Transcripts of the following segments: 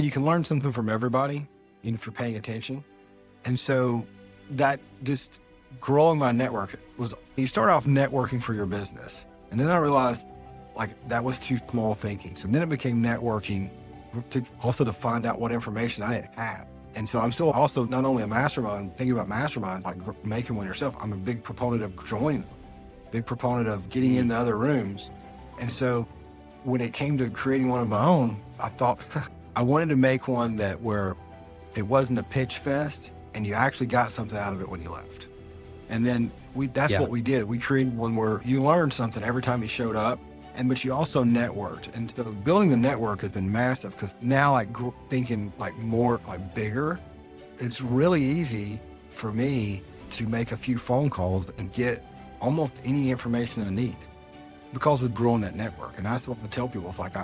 You can learn something from everybody, if you're paying attention. And so that just growing my network was, you start off networking for your business. And then I realized like that was too small thinking. So then it became networking to find out what information I didn't have. And so I'm still also not only a mastermind, thinking about mastermind, like making one yourself. I'm a big proponent of joining, big proponent of getting in the other rooms. And so when it came to creating one of my own, I thought I wanted to make one that where it wasn't a pitch fest and you actually got something out of it when you left. And then that's what we did. We created one where you learned something every time you showed up, but you also networked. And so building the network has been massive because now like thinking like more like bigger, it's really easy for me to make a few phone calls and get almost any information I need because of growing that network. And that's what I tell people. It's like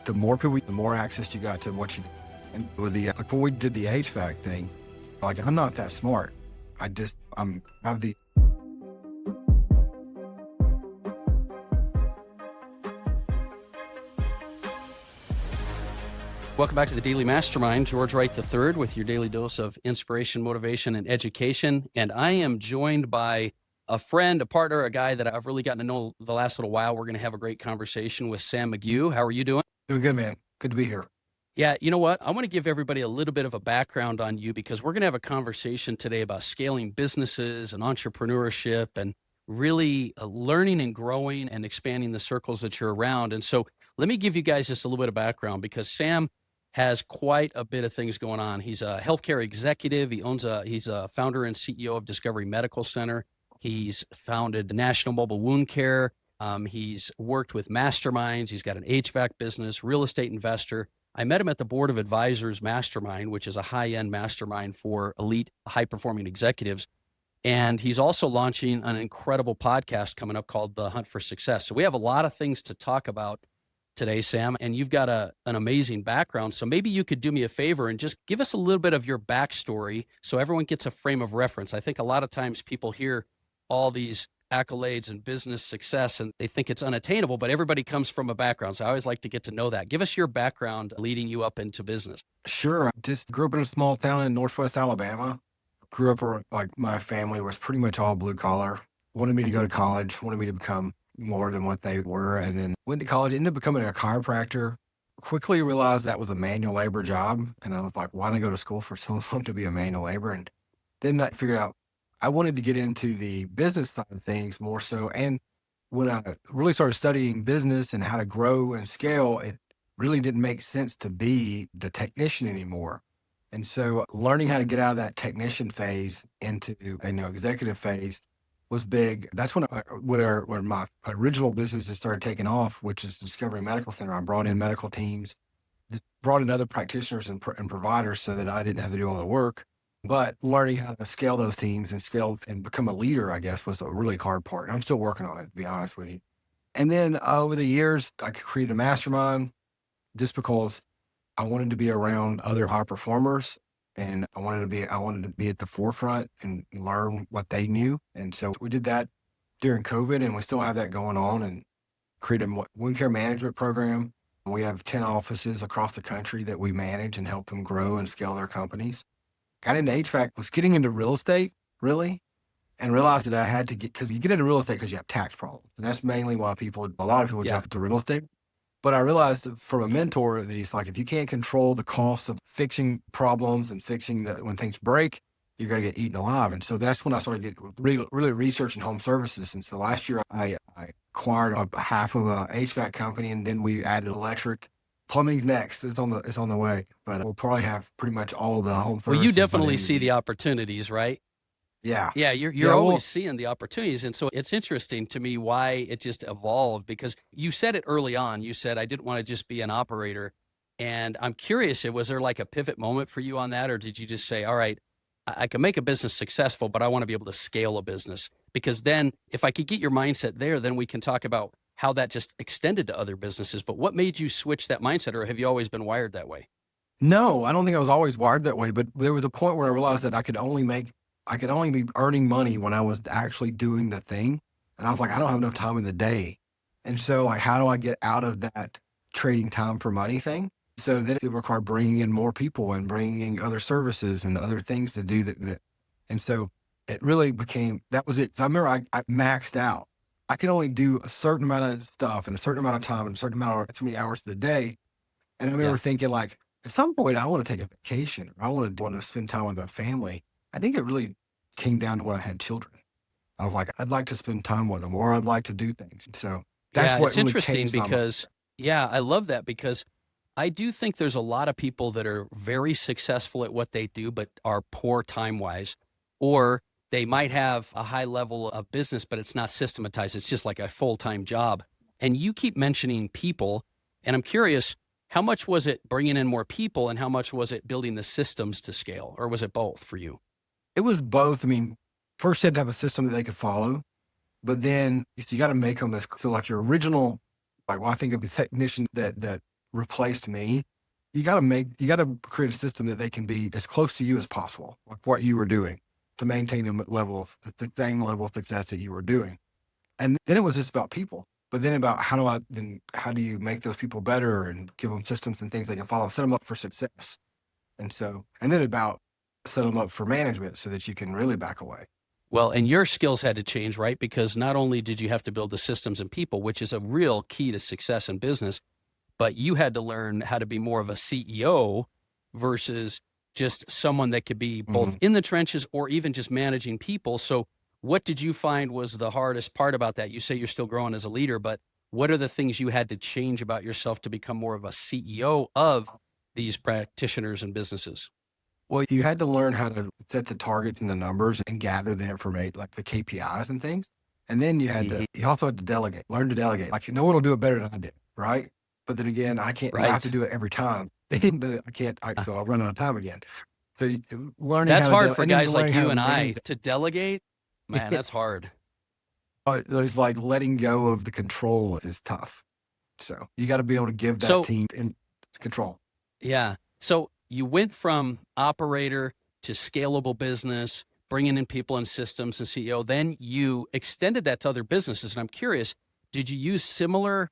the more people, the more access you got to what you need. And with the, like when we did the HVAC thing, like I'm not that smart. I have the. Welcome back to the Daily Mastermind. George Wright III with your daily dose of inspiration, motivation, and education. And I am joined by a friend, a partner, a guy that I've really gotten to know the last little while. We're going to have a great conversation with Sam McGough. How are you doing? Doing good, man. Good to be here. Yeah, you know what? I want to give everybody a little bit of a background on you because we're going to have a conversation today about scaling businesses and entrepreneurship and really learning and growing and expanding the circles that you're around. And so let me give you guys just a little bit of background because Sam has quite a bit of things going on. He's a healthcare executive. He's a founder and CEO of Discovery Medical Center. He's founded National Mobile Wound Care. He's worked with Masterminds. He's got an HVAC business, real estate investor. I met him at the Board of Advisors Mastermind, which is a high-end mastermind for elite, high-performing executives. And he's also launching an incredible podcast coming up called The Hunt for Success. So we have a lot of things to talk about today, Sam, and you've got an amazing background. So maybe you could do me a favor and just give us a little bit of your backstory so everyone gets a frame of reference. I think a lot of times people hear all these accolades and business success and they think it's unattainable, but everybody comes from a background. So I always like to get to know that. Give us your background leading you up into business. Sure. I just grew up in a small town in Northwest Alabama. Grew up like my family was pretty much all blue collar, wanted me to go to college, wanted me to become more than what they were. And then went to college, ended up becoming a chiropractor. Quickly realized that was a manual labor job. And I was like, why did I go to school for so long to be a manual labor? And then I figured out I wanted to get into the business side of things more so. And when I really started studying business and how to grow and scale, it really didn't make sense to be the technician anymore. And so learning how to get out of that technician phase into executive phase was big. That's when my original business started taking off, which is Discovery Medical Center. I brought in medical teams, just brought in other practitioners and providers so that I didn't have to do all the work. But learning how to scale those teams and scale and become a leader, I guess, was a really hard part. And I'm still working on it, to be honest with you. And then over the years, I created a mastermind just because I wanted to be around other high performers and I wanted to be at the forefront and learn what they knew. And so we did that during COVID and we still have that going on and created a wound care management program. We have 10 offices across the country that we manage and help them grow and scale their companies. Got into HVAC, was getting into real estate, really, and realized that I had to because you get into real estate because you have tax problems. And that's mainly why a lot of people jump into real estate. But I realized from a mentor that he's like, if you can't control the costs of fixing problems and fixing when things break, you're going to get eaten alive. And so that's when I started really researching home services. And so last year I acquired half of a HVAC company and then we added electric. Plumbing's next. It's on the way, but we'll probably have pretty much all the home services. Well, you definitely see the opportunities, right? Yeah. Yeah, you're always seeing the opportunities. And so it's interesting to me why it just evolved because you said it early on. You said, I didn't want to just be an operator. And I'm curious, was there like a pivot moment for you on that? Or did you just say, all right, I can make a business successful, but I want to be able to scale a business? Because then if I could get your mindset there, then we can talk about how that just extended to other businesses. But what made you switch that mindset, or have you always been wired that way? No, I don't think I was always wired that way, but there was a point where I realized that I could only be earning money when I was actually doing the thing. And I was like, I don't have enough time in the day. And so like, how do I get out of that trading time for money thing? So then it required bringing in more people and bringing in other services and other things to do that. And so it really became, that was it. So I remember I maxed out. I could only do a certain amount of stuff in a certain amount of time and a certain amount of, so many hours of the day. And I Yeah. remember thinking like, at some point I want to take a vacation or I want to spend time with my family. I think it really came down to when I had children. I was like, I'd like to spend time with them or I'd like to do things. So that's Yeah. what It's really interesting changed my mind. because, yeah, I love that because I do think there's a lot of people that are very successful at what they do, but are poor time wise, or they might have a high level of business, but it's not systematized. It's just like a full time job. And you keep mentioning people. And I'm curious, how much was it bringing in more people and how much was it building the systems to scale? Or was it both for you? It was both. I mean, first you had to have a system that they could follow, but then you got to make them as feel like your original. Like, well, I think of the technician that replaced me. You got to create a system that they can be as close to you as possible, like what you were doing, to maintain a level of the same level of success that you were doing. And then it was just about people. But then about how do you make those people better and give them systems and things they can follow, set them up for success. And so, and then about set them up for management so that you can really back away. Well, and your skills had to change, right? Because not only did you have to build the systems and people, which is a real key to success in business, but you had to learn how to be more of a CEO versus just someone that could be both Mhm. in the trenches or even just managing people. So, what did you find was the hardest part about that? You say you're still growing as a leader, but what are the things you had to change about yourself to become more of a CEO of these practitioners and businesses? Well, you had to learn how to set the targets and the numbers and gather the information, like the KPIs and things. And then Mhm. you also had to delegate, learn to delegate. Like, no one will do it better than I did, right? But then again, I can't, if I have to Right. do it every time, then I can't, so I'll run out of time again. So learning That's how to hard delegate for and then guys like learning how you to and manage I to delegate. Man, that's hard. it's like letting go of the control is tough. So you got to be able to give that So, team in control. yeah. So you went from operator to scalable business, bringing in people and systems and CEO. Then you extended that to other businesses. And I'm curious, did you use similar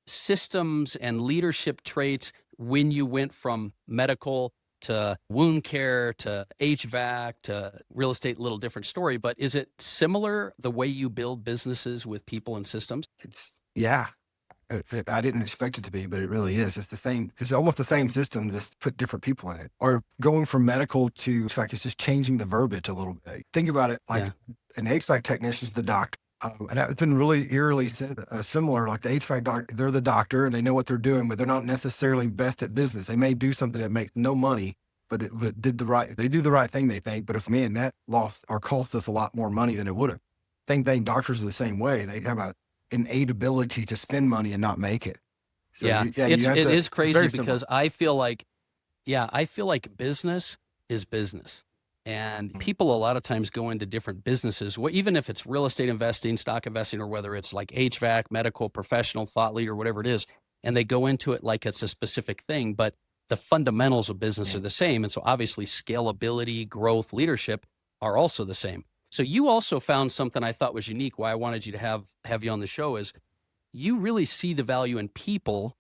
systems and leadership traits when you went from medical to wound care to HVAC to real estate? A little different story, but is it similar the way you build businesses with people and systems? Yeah, I didn't expect it to be, but it really is. It's the same. It's almost the same system, just put different people in it. Or going from medical to HVAC, it's just changing the verbiage a little bit. Think about it like Yeah. an HVAC technician is the doctor. And it's been really eerily similar. Like the HVAC doctor, they're the doctor and they know what they're doing, but they're not necessarily best at business. They may do something that makes no money, but they do the right thing, they think. But if man, that lost or cost us a lot more money than it would have. Same thing, doctors are the same way. They have a innate ability to spend money and not make it. So Yeah. you have It to, is it's crazy very similar. because I feel like, yeah, I feel like business is business. And Mhm. people a lot of times go into different businesses, even if it's real estate investing, stock investing, or whether it's like HVAC, medical, professional, thought leader, whatever it is, and they go into it like it's a specific thing, but the fundamentals of business are Yeah. the same. And so obviously scalability, growth, leadership are also the same. So you also found something I thought was unique. Why I wanted you to have you on the show is you really see the value in people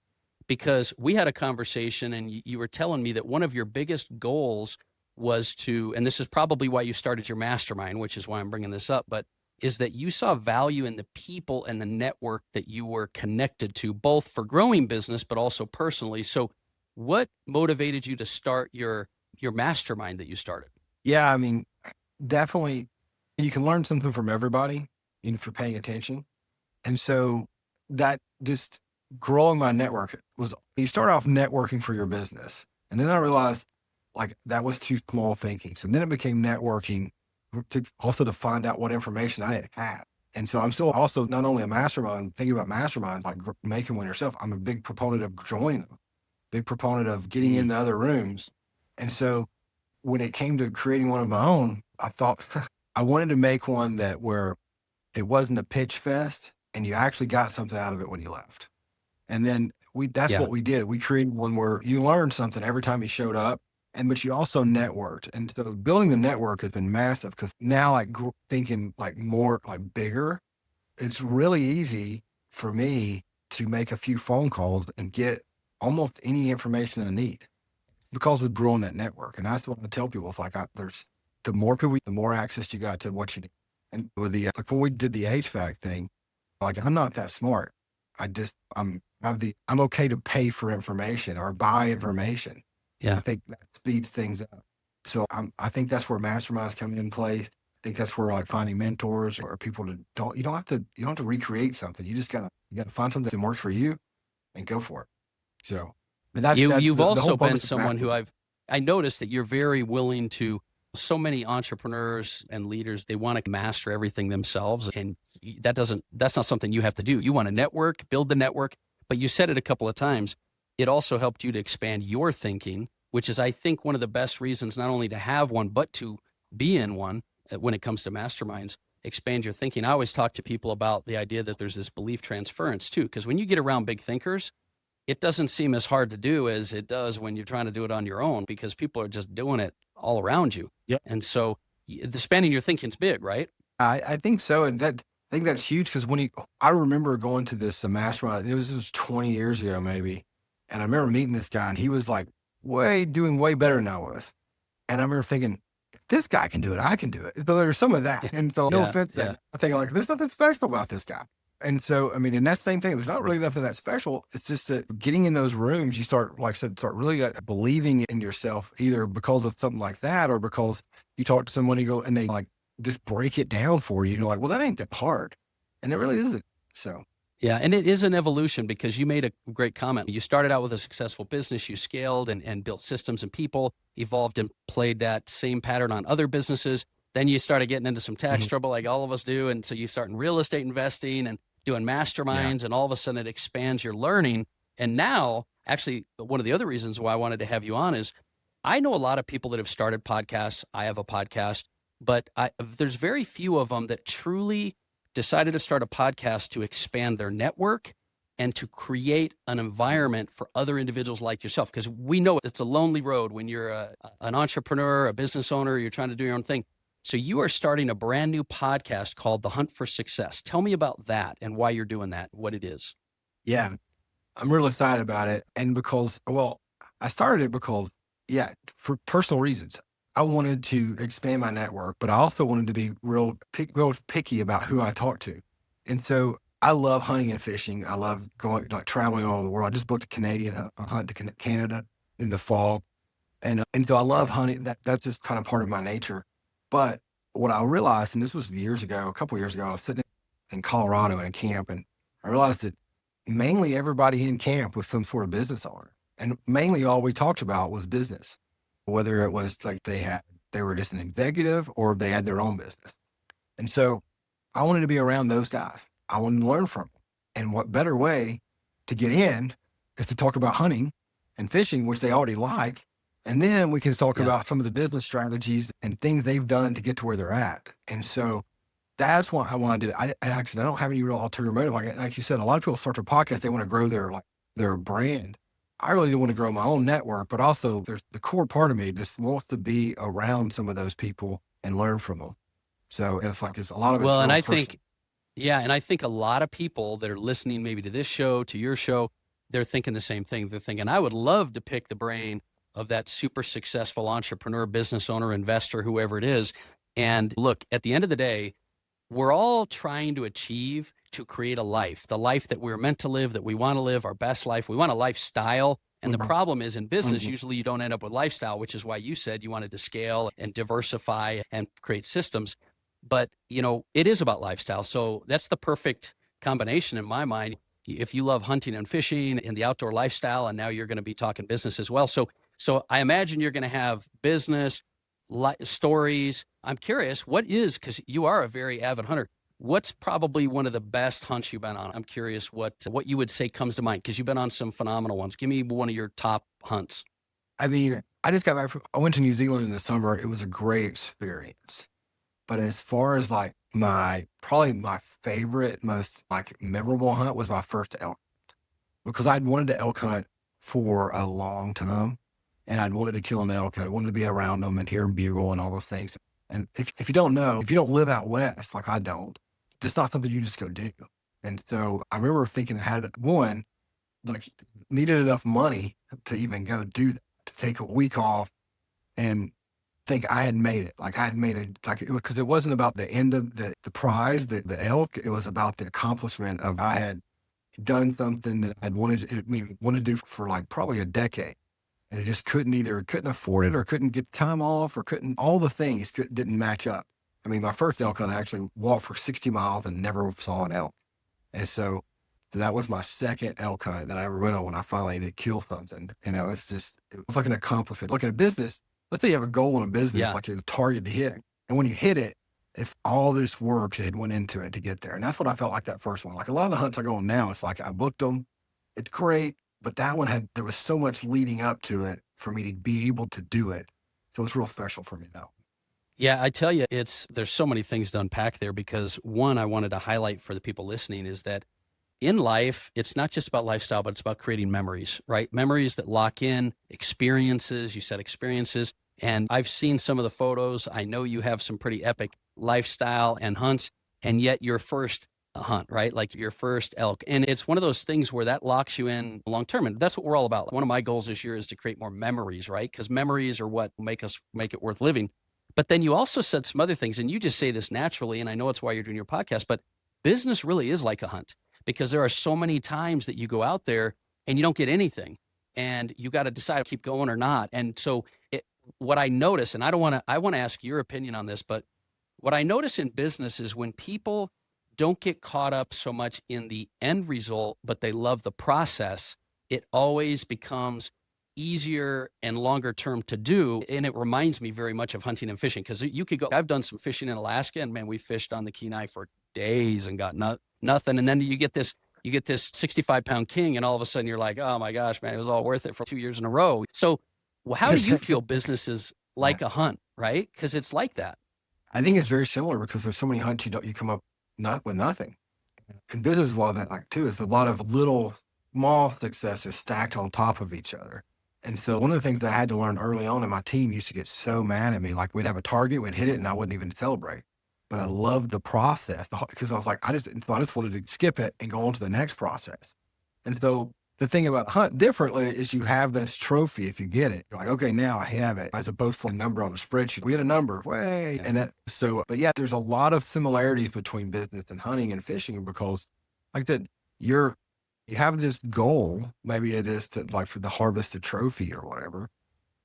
because we had a conversation and you were telling me that one of your biggest goals was to, and this is probably why you started your mastermind, which is why I'm bringing this up, but is that you saw value in the people and the network that you were connected to, both for growing business, but also personally. So what motivated you to start your mastermind that you started? Yeah, I mean, definitely you can learn something from everybody, for paying attention. And so that just growing my network was, you start off networking for your business. And then I realized like that was too small thinking. So then it became networking to find out what information I didn't have. And so I'm still also not only a mastermind, thinking about mastermind, like making one yourself. I'm a big proponent of joining them, big proponent of getting in Mm, the other rooms. And so when it came to creating one of my own, I thought I wanted to make one that where it wasn't a pitch fest and you actually got something out of it when you left. And then that's yeah. what we did. We created one where you learned something every time you showed up, but you also networked. And so building the network has been massive because now like thinking like more like bigger, it's really easy for me to make a few phone calls and get almost any information I need because of growing that network. And that's what I tell people. It's like, there's the more people, the more access you got to what you need. And with the, like when we did the HVAC thing, like I'm not that smart. I'm okay to pay for information or buy information. And I Yeah. think that speeds things up. So I think that's where masterminds come in place. I think that's where like finding mentors or people to you don't have to recreate something. You gotta find something that works for you and go for it. So, and that's You've the whole also been purpose of someone who mastermind. I noticed that you're very willing to. So many entrepreneurs and leaders, they want to master everything themselves, and that's not something you have to do. You want to network, build the network, but you said it a couple of times. It also helped you to expand your thinking, which is, I think, one of the best reasons not only to have one but to be in one when it comes to masterminds. Expand your thinking. I always talk to people about the idea that there's this belief transference too, because when you get around big thinkers, it doesn't seem as hard to do as it does when you're trying to do it on your own, because people are just doing it all around you. Yep. And so the spanning your thinking's big, right? I think so. And I think that's huge because I remember going to this mastermind, this was 20 years ago, maybe. And I remember meeting this guy and he was like doing way better than I was. And I remember thinking, if this guy can do it, I can do it. So there's some of that. And so no Yeah. offense, Yeah. I think like, there's nothing special about this guy. And so, I mean, and that's the same thing. There's not really nothing that special. It's just that getting in those rooms, you start, like I said, start really believing in yourself, either because of something like that or because you talk to someone, you go, and they like just break it down for you. You're like, well, that ain't that hard. And it really isn't. So, Yeah. And it is an evolution, because you made a great comment. You started out with a successful business, you scaled and built systems and people, evolved and played that same pattern on other businesses. Then you started getting into some tax mhm, trouble like all of us do. And so you start in real estate investing and doing yeah. masterminds, and all of a sudden it expands your learning. And now, actually, one of the other reasons why I wanted to have you on is I know a lot of people that have started podcasts. I have a podcast, but there's very few of them that truly decided to start a podcast to expand their network and to create an environment for other individuals like yourself. Because we know it's a lonely road when you're an entrepreneur, a business owner, you're trying to do your own thing. So you are starting a brand new podcast called The Hunt for Success. Tell me about that and why you're doing that, what it is. Yeah. I'm real excited about it. And because, well, I started it because, yeah, for personal reasons. I wanted to expand my network, but I also wanted to be real picky about who I talk to. And so I love hunting and fishing. I love going, like traveling all over the world. I just booked a Canadian a hunt to Canada in the fall. And so I love hunting. That's just kind of part of my nature. But what I realized, and this was years ago, a couple years ago, I was sitting in Colorado in a camp, and I realized that mainly everybody in camp was some sort of business owner. And mainly all we talked about was business, whether it was like they were just an executive or they had their own business. And so I wanted to be around those guys. I wanted to learn from them. And what better way to get in is to talk about hunting and fishing, which they already like. And then we can talk Yeah. about some of the business strategies and things they've done to get to where they're at. And so that's what I want to do. I don't have any real ulterior motive. Like you said, a lot of people start their podcast, they want to grow their brand. I really want to grow my own network, but also there's the core part of me just wants to be around some of those people and learn from them. So it's a lot of it's Well, and real I personal. think, yeah, and I think a lot of people that are listening maybe to this show, to your show, they're thinking the same thing. They're thinking, I would love to pick the brain of that super successful entrepreneur, business owner, investor, whoever it is. And look, at the end of the day, we're all trying to achieve to create a life, the life that we're meant to live, that we want to live, our best life. We want a lifestyle. And the Mhm, problem is in business, mhm. usually you don't end up with lifestyle, which is why you said you wanted to scale and diversify and create systems. But, it is about lifestyle. So that's the perfect combination in my mind. If you love hunting and fishing and the outdoor lifestyle, and now you're going to be talking business as well. So I imagine you're going to have business stories. I'm curious, because you are a very avid hunter. What's probably one of the best hunts you've been on? I'm curious what you would say comes to mind, because you've been on some phenomenal ones. Give me one of your top hunts. I mean, I just got back I went to New Zealand in the summer. It was a great experience. But as far as like probably my favorite, most like memorable hunt was my first elk because I'd wanted to elk hunt for a long time and I'd wanted to kill an elk. I wanted to be around them and hear them bugle and all those things. And if you don't know, if you don't live out west like I don't, it's not something you just go do. And so I remember thinking I had one. like needed enough money to even go do that, to take a week off and think I had made it. Like I had made it, like, because it wasn't about the end of the prize, the elk. It was about the accomplishment of I had done something that I'd wanted to do for like probably a decade. And I just couldn't afford it or couldn't get time off or couldn't, all the things didn't match up. I mean, my first elk hunt, I actually walked for 60 miles and never saw an elk. And so that was my second elk hunt that I ever went on when I finally did kill something. It was like an accomplishment. Like in a business, let's say you have a goal in a business, Yeah. like a target to hit. And when you hit it, if all this work had went into it to get there. And that's what I felt like that first one. Like a lot of the hunts I go on now, it's like I booked them. It's great. But that one there was so much leading up to it for me to be able to do it. So it's real special for me now. Yeah, I tell you, there's so many things to unpack there because one, I wanted to highlight for the people listening is that in life, it's not just about lifestyle, but it's about creating memories, right? Memories that lock in, experiences. You said experiences. And I've seen some of the photos. I know you have some pretty epic lifestyle and hunts, and yet your first hunt, right? Like your first elk. And it's one of those things where that locks you in long term. And that's what we're all about. One of my goals this year is to create more memories, right? Because memories are what make it worth living. But then you also said some other things, and you just say this naturally, and I know it's why you're doing your podcast, but business really is like a hunt because there are so many times that you go out there and you don't get anything and you got to decide to keep going or not. And so what I notice, and I want to ask your opinion on this, but what I notice in business is when people don't get caught up so much in the end result, but they love the process, it always becomes easier and longer term to do. And it reminds me very much of hunting and fishing because you could go, I've done some fishing in Alaska and man, we fished on the Kenai for days and got nothing. And then you get this 65-pound king and all of a sudden you're like, oh my gosh, man, it was all worth it for 2 years in a row. So how do you feel business is like a hunt, right? Because it's like that. I think it's very similar because there's so many hunts you come up not with nothing. And business is a lot of that like too. It's a lot of little small successes stacked on top of each other. And so one of the things that I had to learn early on, and my team used to get so mad at me, like we'd have a target, we'd hit it, and I wouldn't even celebrate. But I loved the process because I was like, I just wanted to skip it and go on to the next process. And so the thing about hunt differently is you have this trophy if you get it. You're like, okay, now I have it, as opposed to a number on a spreadsheet. We had a number, way, and but yeah, there's a lot of similarities between business and hunting and fishing because, like that, you have this goal. Maybe it is to like for the harvest a trophy or whatever,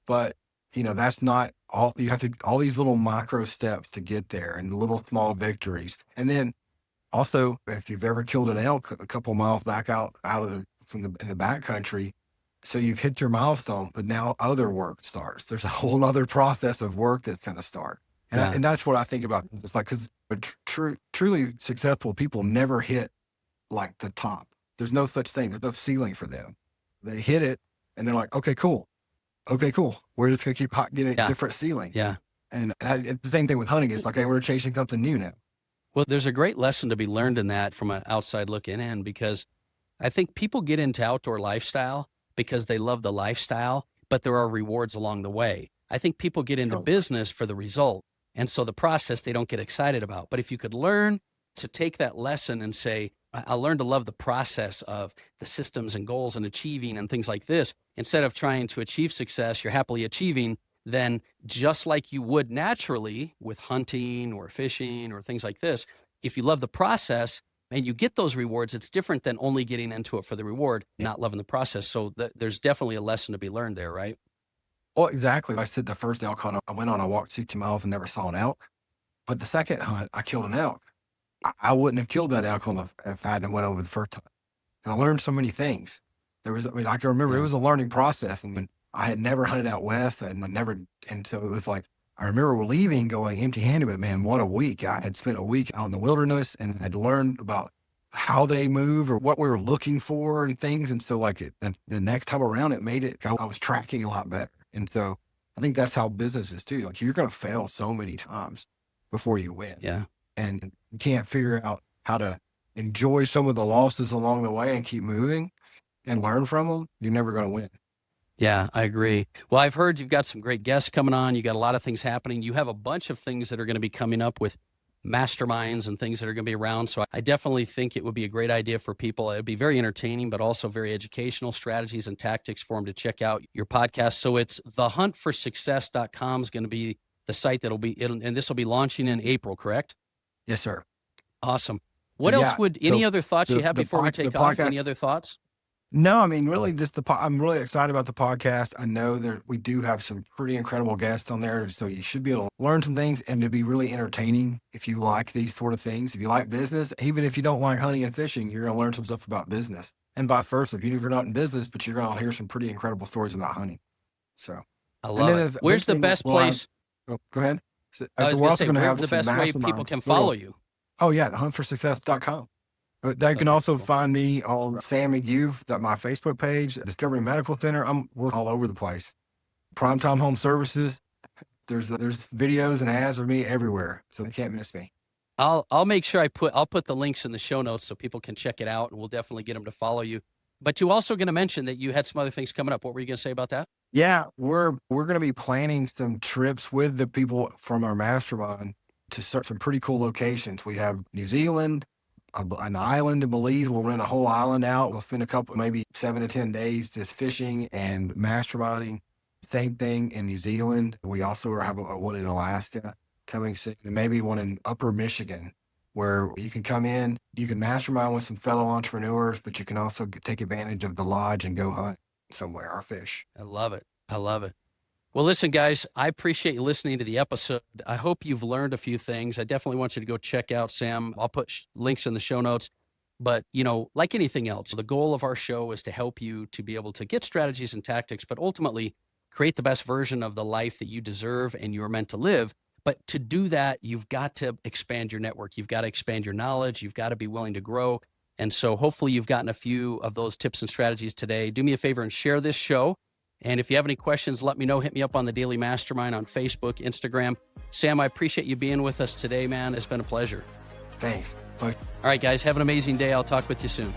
but that's not all. You have to all these little micro steps to get there and little small victories, and then also if you've ever killed an elk a couple miles back out of in the backcountry, so you've hit your milestone, but now other work starts. There's a whole other process of work that's going to start. Yeah. And that's what I think about. It's like, because truly successful people never hit like the top. There's no such thing. There's no ceiling for them. They hit it and they're like, okay, cool. We're just going to keep getting a different ceiling. Yeah. And it's the same thing with hunting. It's like, okay, we're chasing something new now. Well, there's a great lesson to be learned in that from an outside looking in because I think people get into outdoor lifestyle because they love the lifestyle, but there are rewards along the way. I think people get into business for the result. And so the process they don't get excited about. But if you could learn to take that lesson and say, I'll learn to love the process of the systems and goals and achieving and things like this, instead of trying to achieve success, you're happily achieving, then just like you would naturally with hunting or fishing or things like this, if you love the process, and you get those rewards, it's different than only getting into it for the reward, not loving the process. So there's definitely a lesson to be learned there, right? Well, exactly. I said the first elk hunt I went on, I walked 60 miles and never saw an elk. But the second hunt, I killed an elk. I wouldn't have killed that elk if I hadn't went over the first time. And I learned so many things. I can remember it was a learning process. And I had never hunted out west and so it was like, I remember leaving going empty handed, but man, what a week. I had spent a week out in the wilderness and had learned about how they move or what we were looking for and things. And so the next time around I was tracking a lot better. And so I think that's how business is too. Like you're going to fail so many times before you win. Yeah. And you can't figure out how to enjoy some of the losses along the way and keep moving and learn from them. You're never going to win. Yeah, I agree. Well, I've heard you've got some great guests coming on. You got a lot of things happening. You have a bunch of things that are going to be coming up with masterminds and things that are going to be around. So I definitely think it would be a great idea for people. It'd be very entertaining, but also very educational strategies and tactics for them to check out your podcast. So it's thehuntforsuccess.com is going to be the site that'll be, and this will be launching in April, correct? Yes, sir. Awesome. What else any other thoughts you have before we take off? Any other thoughts? No, I mean, really just I'm really excited about the podcast. I know that we do have some pretty incredible guests on there. So you should be able to learn some things and to be really entertaining if you like these sort of things. If you like business, even if you don't like hunting and fishing, you're going to learn some stuff about business. And vice versa, if you're not in business, but you're going to hear some pretty incredible stories about hunting. So I love it. Where's the best place? Go ahead. So, I was going to say, where's the best way people can follow you? Oh, yeah, thehuntforsuccess.com. They can also find me on Sam McGough, my Facebook page, Discovery Medical Center. We're all over the place. Primetime Home Services. There's videos and ads of me everywhere, so they can't miss me. I'll make sure I'll put the links in the show notes so people can check it out, and we'll definitely get them to follow you. But you also going to mention that you had some other things coming up. What were you going to say about that? Yeah, we're going to be planning some trips with the people from our mastermind to some pretty cool locations. We have New Zealand, an island in Belize. We'll rent a whole island out. We'll spend maybe 7 to 10 days just fishing and masterminding. Same thing in New Zealand. We also have one in Alaska coming soon, and maybe one in Upper Michigan, where you can come in, you can mastermind with some fellow entrepreneurs, but you can also take advantage of the lodge and go hunt somewhere or fish. I love it. I love it. Well, listen, guys, I appreciate you listening to the episode. I hope you've learned a few things. I definitely want you to go check out Sam. I'll put links in the show notes. But, like anything else, the goal of our show is to help you to be able to get strategies and tactics, but ultimately create the best version of the life that you deserve and you're meant to live. But to do that, you've got to expand your network. You've got to expand your knowledge. You've got to be willing to grow. And so hopefully you've gotten a few of those tips and strategies today. Do me a favor and share this show. And if you have any questions, let me know. Hit me up on the Daily Mastermind on Facebook, Instagram. Sam, I appreciate you being with us today, man. It's been a pleasure. Thanks. Bye. All right, guys, have an amazing day. I'll talk with you soon.